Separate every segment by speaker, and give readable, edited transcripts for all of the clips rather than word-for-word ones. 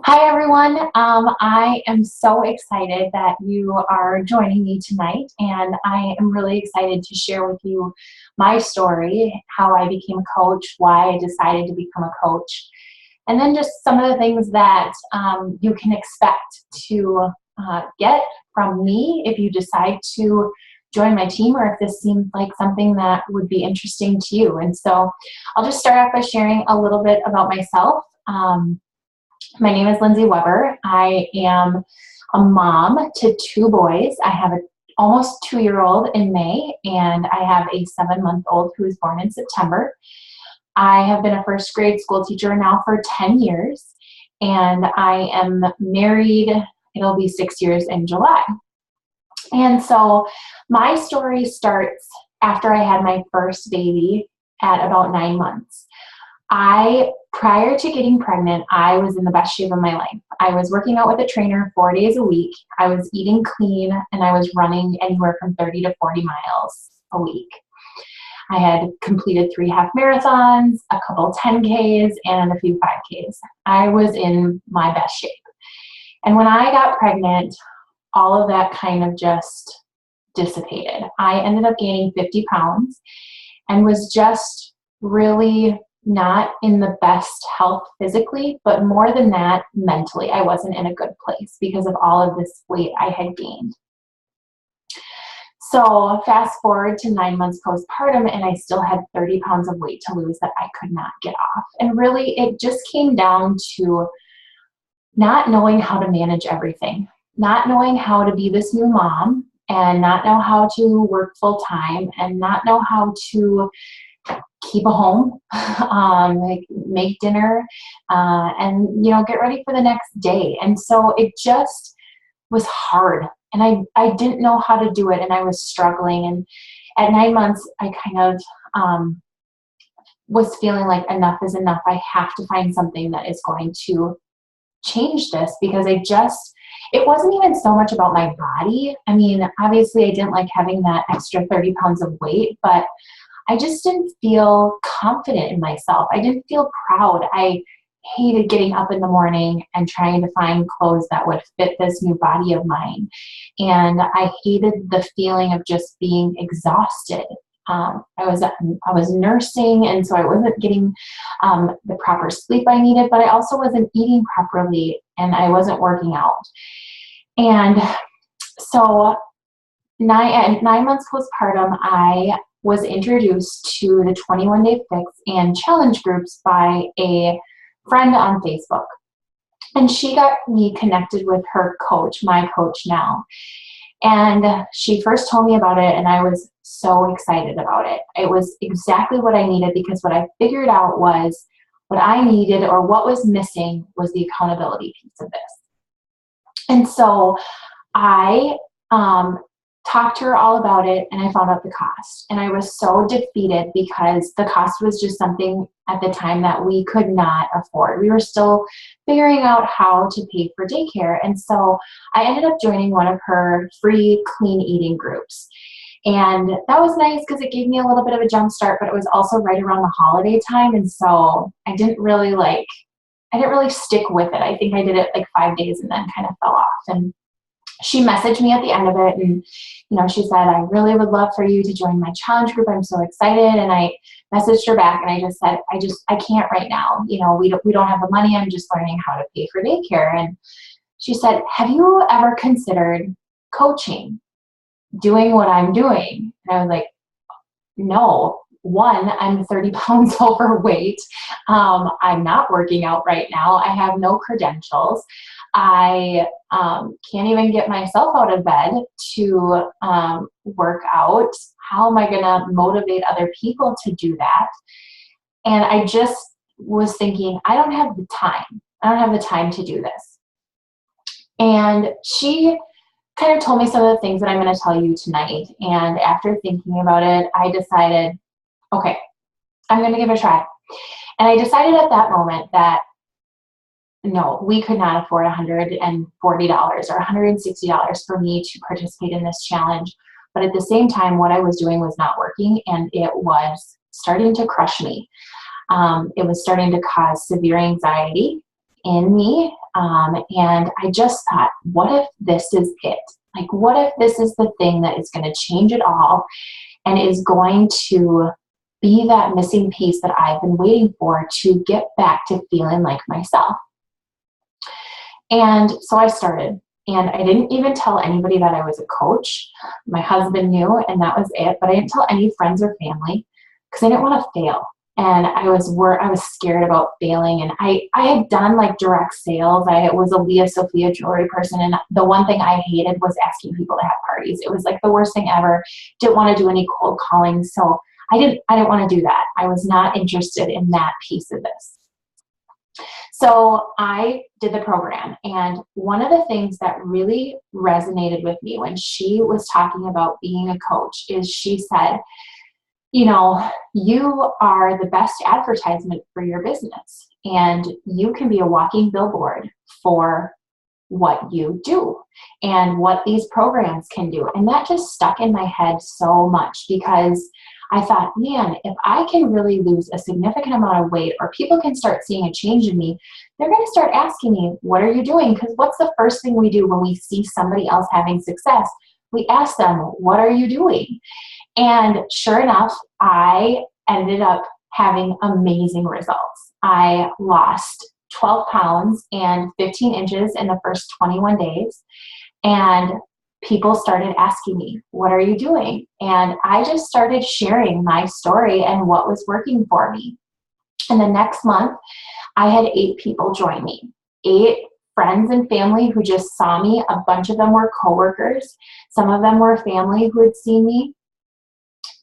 Speaker 1: Hi, everyone. I am so excited that you are joining me tonight, and I am really excited to share with you my story, how I became a coach, why I decided to become a coach, and then just some of the things that you can expect to get from me if you decide to join my team or if this seems like something that would be interesting to you. And so I'll just start off by sharing a little bit about myself. My name is Lindsay Weber. I am a mom to two boys. I have an almost 2-year-old in May, and I have a 7-month-old who was born in September. I have been a first grade school teacher now for 10 years, and I am married. It'll be 6 years in July. And so my story starts after I had my first baby at about 9 months. Prior to getting pregnant, I was in the best shape of my life. I was working out with a trainer 4 days a week. I was eating clean, and I was running anywhere from 30 to 40 miles a week. I had completed 3 half marathons, a couple 10Ks, and a few 5Ks. I was in my best shape. And when I got pregnant, all of that kind of just dissipated. I ended up gaining 50 pounds and was just really not in the best health physically, but more than that, mentally, I wasn't in a good place because of all of this weight I had gained. So fast forward to 9 months postpartum, and I still had 30 pounds of weight to lose that I could not get off. And really, it just came down to not knowing how to manage everything, not knowing how to be this new mom, and not know how to work full time, and not know how to keep a home, like make dinner, and get ready for the next day. And so it just was hard, and I didn't know how to do it, and I was struggling. And at 9 months, I kind of was feeling like enough is enough. I have to find something that is going to change this, because it wasn't even so much about my body. I mean, obviously I didn't like having that extra 30 pounds of weight, but I just didn't feel confident in myself. I didn't feel proud. I hated getting up in the morning and trying to find clothes that would fit this new body of mine. And I hated the feeling of just being exhausted. I was nursing, and so I wasn't getting the proper sleep I needed, but I also wasn't eating properly, and I wasn't working out. And so at 9 months postpartum, I was introduced to the 21-day fix and challenge groups by a friend on Facebook. And she got me connected with her coach, my coach now. And she first told me about it, and I was so excited about it. It was exactly what I needed, because what I figured out was what I needed, or what was missing, was the accountability piece of this. And so I talked to her all about it, and I found out the cost. And I was so defeated, because the cost was just something at the time that we could not afford. We were still figuring out how to pay for daycare. And so I ended up joining one of her free clean eating groups. And that was nice, because it gave me a little bit of a jump start, but it was also right around the holiday time. And so I didn't really stick with it. I think I did it like 5 days and then kind of fell off. And she messaged me at the end of it, and she said, "I really would love for you to join my challenge group. I'm so excited." And I messaged her back, and I just said, I can't right now. We don't have the money. I'm just learning how to pay for daycare." And she said, "Have you ever considered coaching, doing what I'm doing?" And I was like, "No. One, I'm 30 pounds overweight. I'm not working out right now. I have no credentials. I can't even get myself out of bed to work out. How am I going to motivate other people to do that?" And I just was thinking, I don't have the time. I don't have the time to do this. And she kind of told me some of the things that I'm going to tell you tonight. And after thinking about it, I decided, okay, I'm going to give it a try. And I decided at that moment that no, we could not afford $140 or $160 for me to participate in this challenge. But at the same time, what I was doing was not working, and it was starting to crush me. It was starting to cause severe anxiety in me. And I just thought, what if this is it? Like, what if this is the thing that is going to change it all and is going to be that missing piece that I've been waiting for to get back to feeling like myself? And so I started. And I didn't even tell anybody that I was a coach. My husband knew, and that was it. But I didn't tell any friends or family because I didn't want to fail. And I was scared about failing. And I had done like direct sales. I was a Leah Sophia jewelry person. And the one thing I hated was asking people to have parties. It was like the worst thing ever. Didn't want to do any cold calling. So I didn't want to do that. I was not interested in that piece of this. So I did the program, and one of the things that really resonated with me when she was talking about being a coach is she said, you know, you are the best advertisement for your business, and you can be a walking billboard for what you do and what these programs can do. And that just stuck in my head so much because I thought, man, if I can really lose a significant amount of weight or people can start seeing a change in me, they're going to start asking me, what are you doing? Because what's the first thing we do when we see somebody else having success? We ask them, what are you doing? And sure enough, I ended up having amazing results. I lost 12 pounds and 15 inches in the first 21 days. And people started asking me, what are you doing? And I just started sharing my story and what was working for me. And the next month, I had 8 people join me, 8 friends and family who just saw me. A bunch of them were coworkers. Some of them were family who had seen me,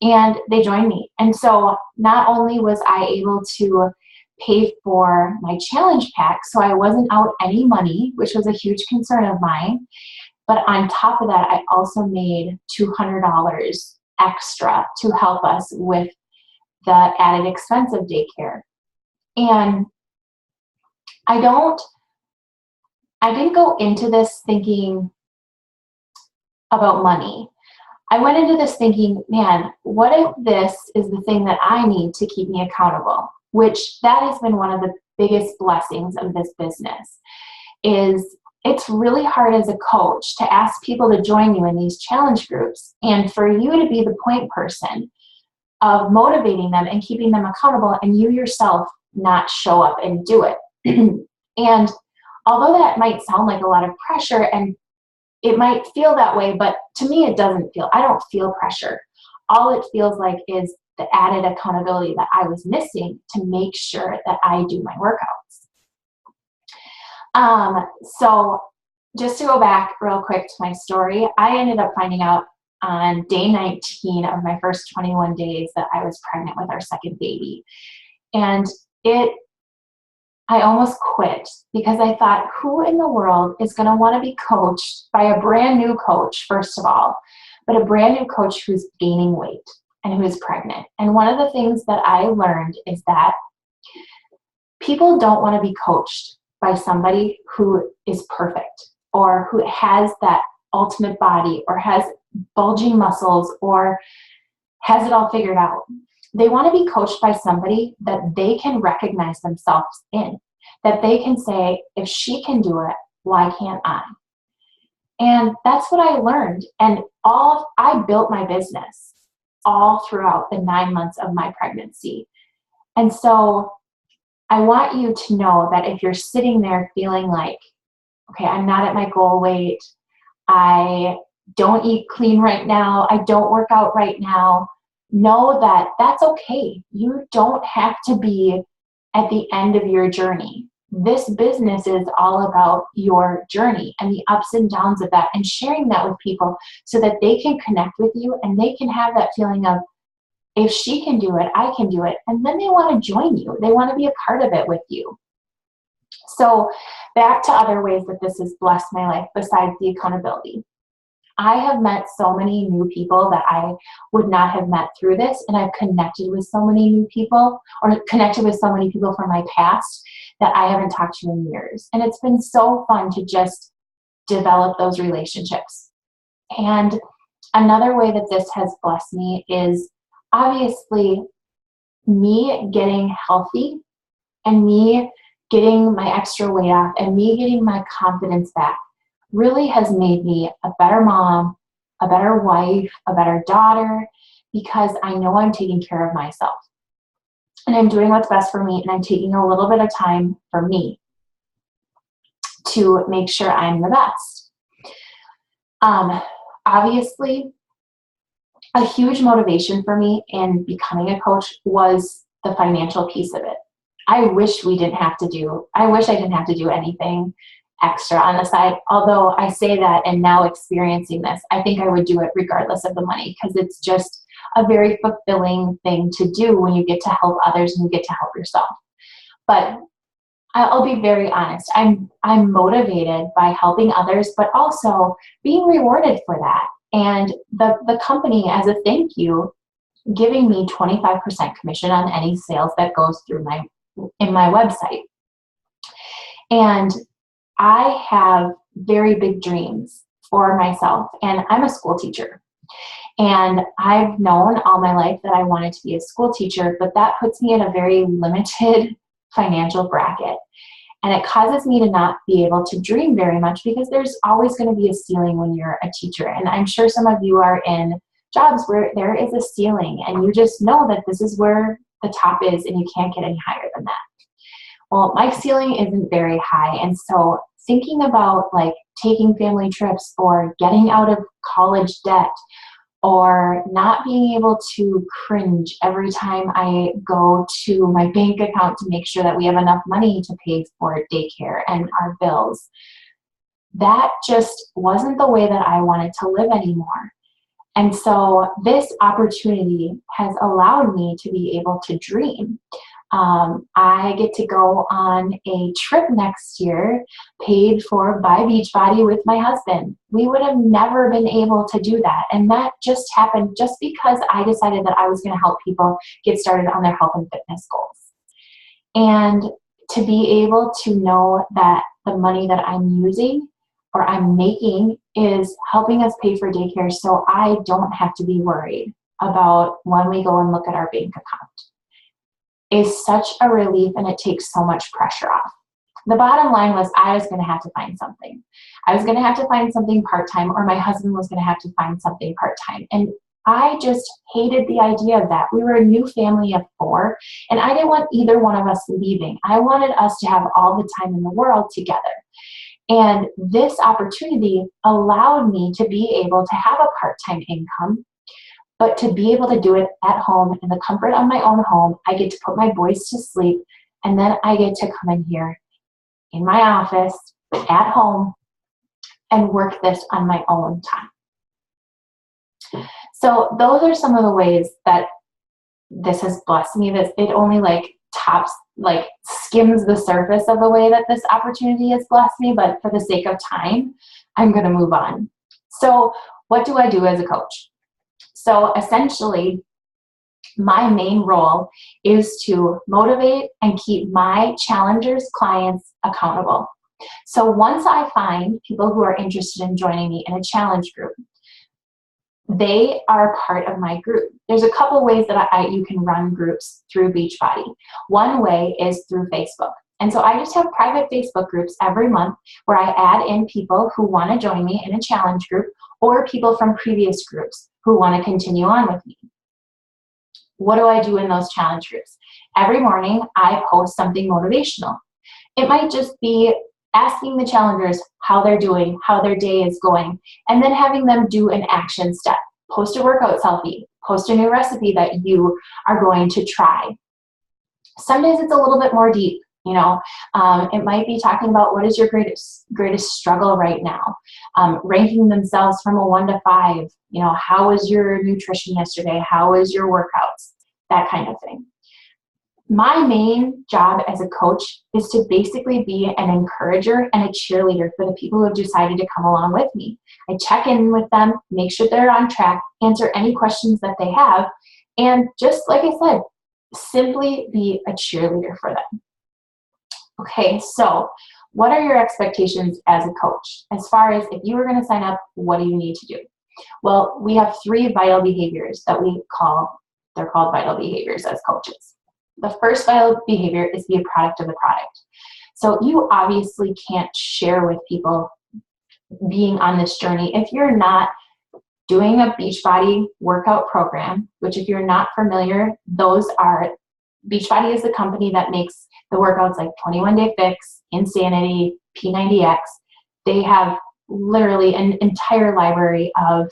Speaker 1: and they joined me. And so not only was I able to pay for my challenge pack, so I wasn't out any money, which was a huge concern of mine, but on top of that, I also made $200 extra to help us with the added expense of daycare. And I didn't go into this thinking about money. I went into this thinking, man, what if this is the thing that I need to keep me accountable? Which that has been one of the biggest blessings of this business, is it's really hard as a coach to ask people to join you in these challenge groups and for you to be the point person of motivating them and keeping them accountable, and you yourself not show up and do it. And although that might sound like a lot of pressure, and it might feel that way, but to me it doesn't feel, I don't feel pressure. All it feels like is the added accountability that I was missing to make sure that I do my workouts. So just to go back real quick to my story, I ended up finding out on day 19 of my first 21 days that I was pregnant with our second baby. And I almost quit because I thought, who in the world is going to want to be coached by a brand new coach, first of all, but a brand new coach who's gaining weight and who is pregnant? And one of the things that I learned is that people don't want to be coached by somebody who is perfect or who has that ultimate body or has bulging muscles or has it all figured out. They want to be coached by somebody that they can recognize themselves in, that they can say, if she can do it, why can't I? And that's what I learned. And I built my business all throughout the 9 months of my pregnancy. And so I want you to know that if you're sitting there feeling like, okay, I'm not at my goal weight, I don't eat clean right now, I don't work out right now, know that that's okay. You don't have to be at the end of your journey. This business is all about your journey and the ups and downs of that, and sharing that with people so that they can connect with you and they can have that feeling of, if she can do it, I can do it. And then they want to join you. They want to be a part of it with you. So back to other ways that this has blessed my life besides the accountability. I have met so many new people that I would not have met through this, and I've connected with so many new people, or connected with so many people from my past that I haven't talked to in years. And it's been so fun to just develop those relationships. And another way that this has blessed me is obviously me getting healthy and me getting my extra weight off and me getting my confidence back really has made me a better mom, a better wife, a better daughter, because I know I'm taking care of myself. And I'm doing what's best for me, and I'm taking a little bit of time for me to make sure I'm the best. Obviously, a huge motivation for me in becoming a coach was the financial piece of it. I wish I didn't have to do anything extra on the side. Although I say that and now experiencing this, I think I would do it regardless of the money, because it's just a very fulfilling thing to do when you get to help others and you get to help yourself. But I'll be very honest. I'm motivated by helping others, but also being rewarded for that. And the company, as a thank you, giving me 25% commission on any sales that goes through in my website. And I have very big dreams for myself, and I'm a school teacher. And I've known all my life that I wanted to be a school teacher, but that puts me in a very limited financial bracket. And it causes me to not be able to dream very much, because there's always going to be a ceiling when you're a teacher. And I'm sure some of you are in jobs where there is a ceiling and you just know that this is where the top is and you can't get any higher than that. Well, my ceiling isn't very high. And so thinking about like taking family trips or getting out of college debt, or not being able to cringe every time I go to my bank account to make sure that we have enough money to pay for daycare and our bills, that just wasn't the way that I wanted to live anymore. And so this opportunity has allowed me to be able to dream. I get to go on a trip next year paid for by Beachbody with my husband. We would have never been able to do that. And that just happened just because I decided that I was going to help people get started on their health and fitness goals. And to be able to know that the money that I'm using or I'm making is helping us pay for daycare, so I don't have to be worried about when we go and look at our bank account, is such a relief, and it takes so much pressure off. The bottom line was I was going to have to find something. I was going to have to find something part-time, or my husband was going to have to find something part-time. And I just hated the idea of that. We were a new family of 4, and I didn't want either one of us leaving. I wanted us to have all the time in the world together. And this opportunity allowed me to be able to have a part-time income, but to be able to do it at home in the comfort of my own home. I get to put my boys to sleep, and then I get to come in here in my office at home and work this on my own time. So those are some of the ways that this has blessed me. That it only skims the surface of the way that this opportunity has blessed me, but for the sake of time, I'm going to move on. So what do I do as a coach? So essentially, my main role is to motivate and keep my challengers' clients accountable. So once I find people who are interested in joining me in a challenge group, they are part of my group. There's a couple ways that you can run groups through Beachbody. One way is through Facebook. And so I just have private Facebook groups every month where I add in people who want to join me in a challenge group, or people from previous groups who want to continue on with me. What do I do in those challenge groups? Every morning I post something motivational. It might just be asking the challengers how they're doing, how their day is going, and then having them do an action step. Post a workout selfie, post a new recipe that you are going to try. Some days it's a little bit more deep. It might be talking about what is your greatest struggle right now, ranking themselves from a 1 to 5. How was your nutrition yesterday? How was your workouts? That kind of thing. My main job as a coach is to basically be an encourager and a cheerleader for the people who have decided to come along with me. I check in with them, make sure they're on track, answer any questions that they have, and just like I said, simply be a cheerleader for them. Okay, so what are your expectations as a coach? As far as if you were going to sign up, what do you need to do? Well, we have 3 vital behaviors that they're called vital behaviors as coaches. The first vital behavior is be a product of the product. So you obviously can't share with people being on this journey if you're not doing a Beachbody workout program, which if you're not familiar, Beachbody is the company that makes the workouts like 21 Day Fix, Insanity, P90X. They have literally an entire library of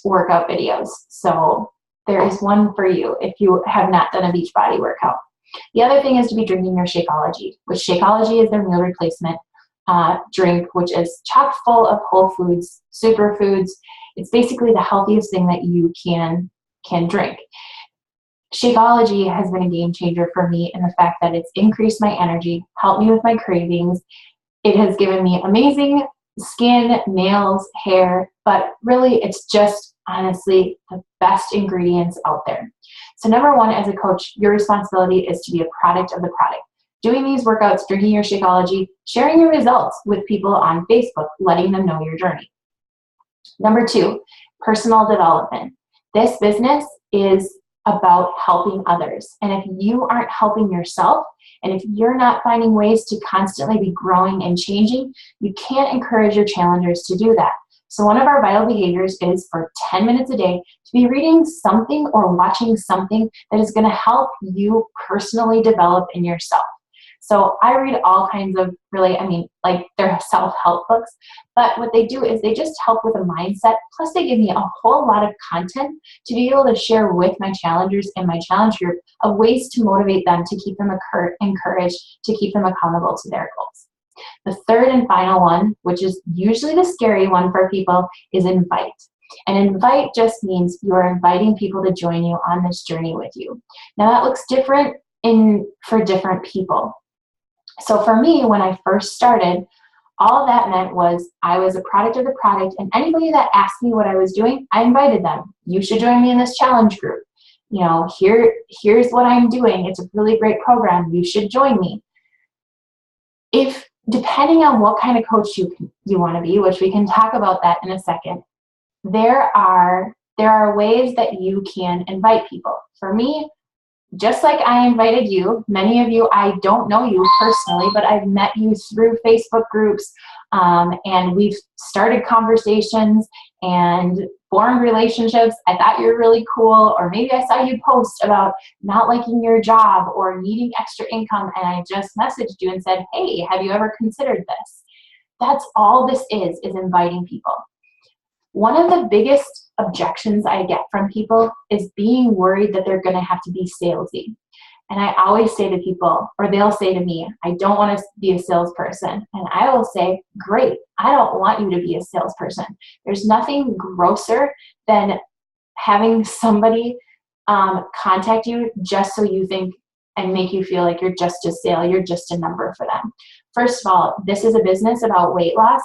Speaker 1: workout videos. So there is one for you if you have not done a Beachbody workout. The other thing is to be drinking your Shakeology, which Shakeology is their meal replacement drink, which is chock full of whole foods, superfoods. It's basically the healthiest thing that you can drink. Shakeology has been a game changer for me in the fact that it's increased my energy, helped me with my cravings. It has given me amazing skin, nails, hair, but really it's just honestly the best ingredients out there. So number one, as a coach, your responsibility is to be a product of the product. Doing these workouts, drinking your Shakeology, sharing your results with people on Facebook, letting them know your journey. Number two, personal development. This business is about helping others. And if you aren't helping yourself, and if you're not finding ways to constantly be growing and changing, you can't encourage your challengers to do that. So one of our vital behaviors is for 10 minutes a day to be reading something or watching something that is going to help you personally develop in yourself. So I read all kinds of like they're self-help books, but what they do is they just help with a mindset, plus they give me a whole lot of content to be able to share with my challengers in my challenge group of ways to motivate them, to keep them encouraged, to keep them accountable to their goals. The third and final one, which is usually the scary one for people, is invite. And invite just means you are inviting people to join you on this journey with you. Now that looks different for different people. So for me, when I first started, all that meant was I was a product of the product, and anybody that asked me what I was doing, I invited them. You should join me in this challenge group. You know, here's what I'm doing. It's a really great program. You should join me. Depending on what kind of coach you want to be, which we can talk about that in a second, there are ways that you can invite people. For me, just like I invited you, many of you, I don't know you personally, but I've met you through Facebook groups, and we've started conversations and formed relationships. I thought you were really cool, or maybe I saw you post about not liking your job or needing extra income, and I just messaged you and said, hey, have you ever considered this? That's all this is inviting people. One of the biggest objections I get from people is being worried that they're going to have to be salesy. And I always say to people, or they'll say to me, I don't want to be a salesperson. And I will say, great, I don't want you to be a salesperson. There's nothing grosser than having somebody contact you just so you think and make you feel like you're just a sale, you're just a number for them. First of all, this is a business about weight loss.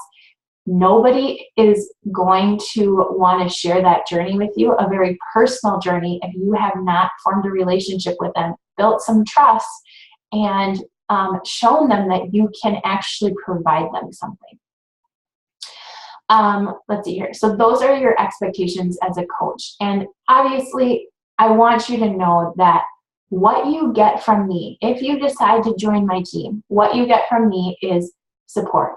Speaker 1: Nobody is going to want to share that journey with you, a very personal journey, if you have not formed a relationship with them, built some trust, and shown them that you can actually provide them something. Let's see here. So those are your expectations as a coach. And obviously, I want you to know that what you get from me, if you decide to join my team, what you get from me is support.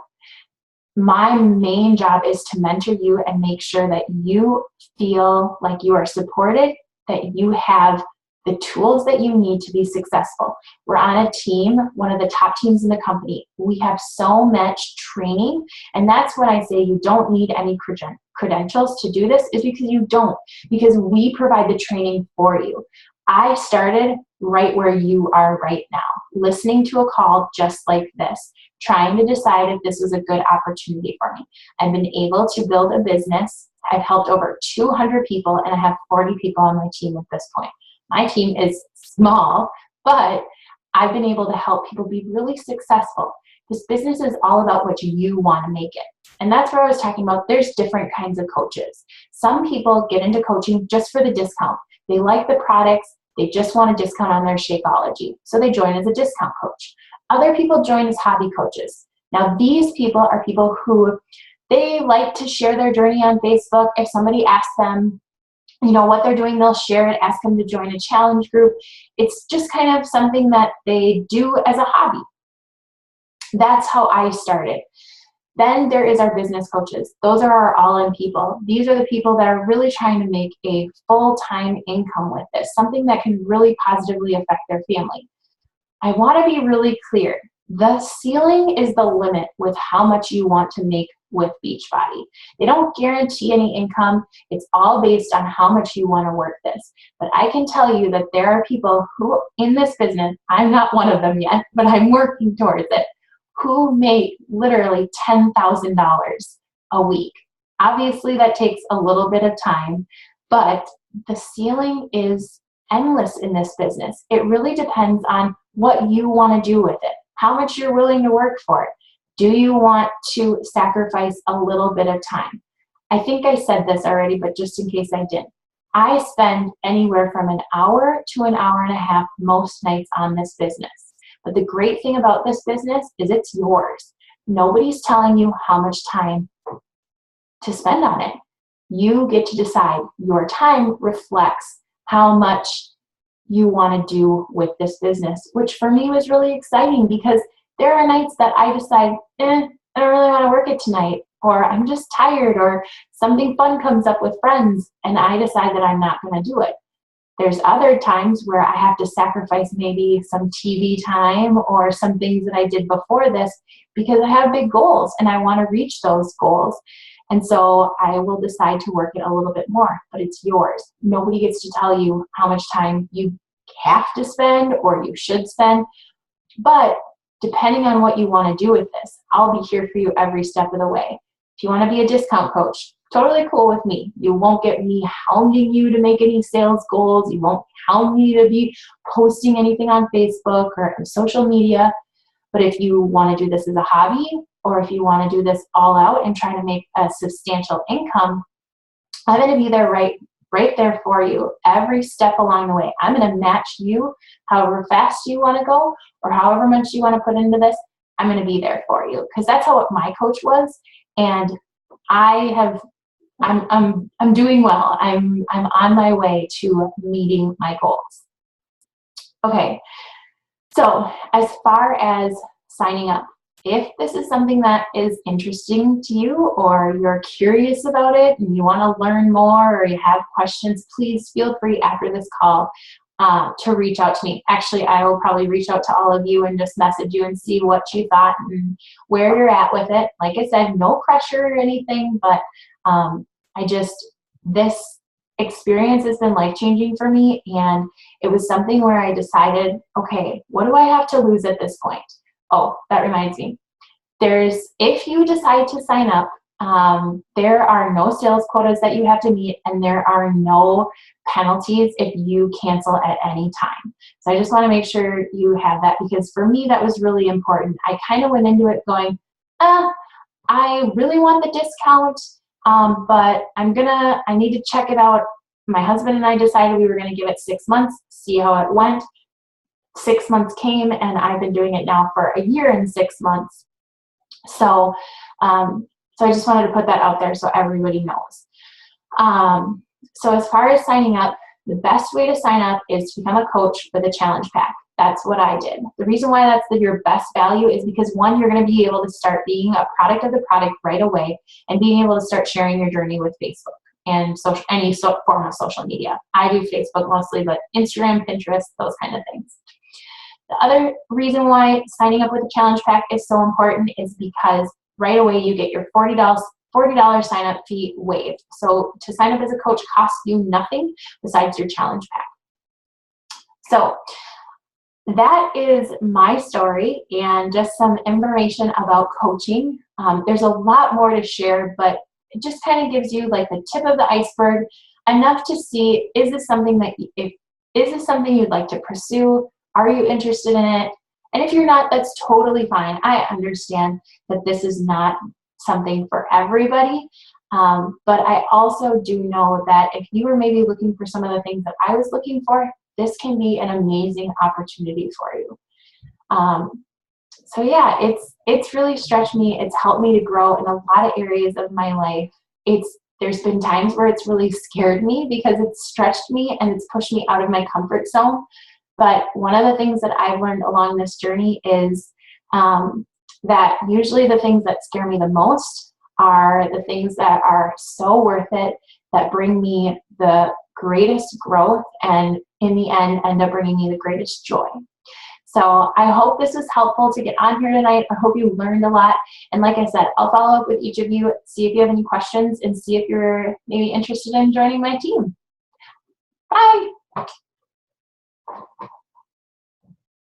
Speaker 1: My main job is to mentor you and make sure that you feel like you are supported, that you have the tools that you need to be successful. We're on a team, one of the top teams in the company. We have so much training, and that's when I say you don't need any credentials to do this, is because you don't, because we provide the training for you. I started right where you are right now, listening to a call just like this, trying to decide if this was a good opportunity for me. I've been able to build a business. I've helped over 200 people, and I have 40 people on my team at this point. My team is small, but I've been able to help people be really successful. This business is all about what you want to make it. And that's where I was talking about there's different kinds of coaches. Some people get into coaching just for the discount. They like the products. They just want a discount on their Shakeology. So they join as a discount coach. Other people join as hobby coaches. Now, these people are people who they like to share their journey on Facebook. If somebody asks them, what they're doing, they'll share it, ask them to join a challenge group. It's just kind of something that they do as a hobby. That's how I started. Then there is our business coaches. Those are our all-in people. These are the people that are really trying to make a full-time income with this, something that can really positively affect their family. I want to be really clear. The ceiling is the limit with how much you want to make with Beachbody. They don't guarantee any income. It's all based on how much you want to work this. But I can tell you that there are people who in this business, I'm not one of them yet, but I'm working towards it, who make literally $10,000 a week. Obviously, that takes a little bit of time, but the ceiling is endless in this business. It really depends on what you want to do with it, how much you're willing to work for it. Do you want to sacrifice a little bit of time? I think I said this already, but just in case I didn't. I spend anywhere from an hour to an hour and a half most nights on this business. But the great thing about this business is it's yours. Nobody's telling you how much time to spend on it. You get to decide. Your time reflects how much you want to do with this business, which for me was really exciting because there are nights that I decide, I don't really want to work it tonight, or I'm just tired, or something fun comes up with friends, and I decide that I'm not going to do it. There's other times where I have to sacrifice maybe some TV time or some things that I did before this because I have big goals and I want to reach those goals. And so I will decide to work it a little bit more, but it's yours. Nobody gets to tell you how much time you have to spend or you should spend. But depending on what you want to do with this, I'll be here for you every step of the way. If you want to be a discount coach, totally cool with me. You won't get me hounding you to make any sales goals. You won't hound me to be posting anything on Facebook or social media. But if you want to do this as a hobby, or if you want to do this all out and try to make a substantial income, I'm going to be there right there for you every step along the way. I'm going to match you however fast you want to go or however much you want to put into this. I'm going to be there for you because that's how my coach was. And I'm doing well. I'm on my way to meeting my goals. Okay. So as far as signing up, if this is something that is interesting to you or you're curious about it and you want to learn more or you have questions, please feel free after this call to reach out to me. Actually, I will probably reach out to all of you and just message you and see what you thought and where you're at with it. Like I said, no pressure or anything, but this experience has been life-changing for me, and it was something where I decided, okay, what do I have to lose at this point? Oh, that reminds me. If you decide to sign up, there are no sales quotas that you have to meet, and there are no penalties if you cancel at any time. So I just want to make sure you have that, because for me, that was really important. I kind of went into it going, I really want the discount, but I need to check it out. My husband and I decided we were going to give it 6 months, see how it went. 6 months came, and I've been doing it now for a year and 6 months. So I just wanted to put that out there so everybody knows. So as far as signing up, the best way to sign up is to become a coach for the challenge pack. That's what I did. The reason why that's your best value is because, one, you're going to be able to start being a product of the product right away and being able to start sharing your journey with Facebook and any form of social media. I do Facebook mostly, but Instagram, Pinterest, those kind of things. The other reason why signing up with the challenge pack is so important is because right away you get your $40 sign up fee waived. So to sign up as a coach costs you nothing besides your challenge pack. So that is my story and just some information about coaching. There's a lot more to share, but it just kind of gives you like the tip of the iceberg, enough to see, is this something you'd like to pursue? Are you interested in it? And if you're not, that's totally fine. I understand that this is not something for everybody. But I also do know that if you were maybe looking for some of the things that I was looking for, this can be an amazing opportunity for you. So yeah, it's really stretched me. It's helped me to grow in a lot of areas of my life. There's been times where it's really scared me because it's stretched me and it's pushed me out of my comfort zone. But one of the things that I've learned along this journey is that usually the things that scare me the most are the things that are so worth it, that bring me the greatest growth, and in the end up bringing me the greatest joy. So I hope this was helpful to get on here tonight. I hope you learned a lot. And like I said, I'll follow up with each of you, see if you have any questions, and see if you're maybe interested in joining my team. Bye.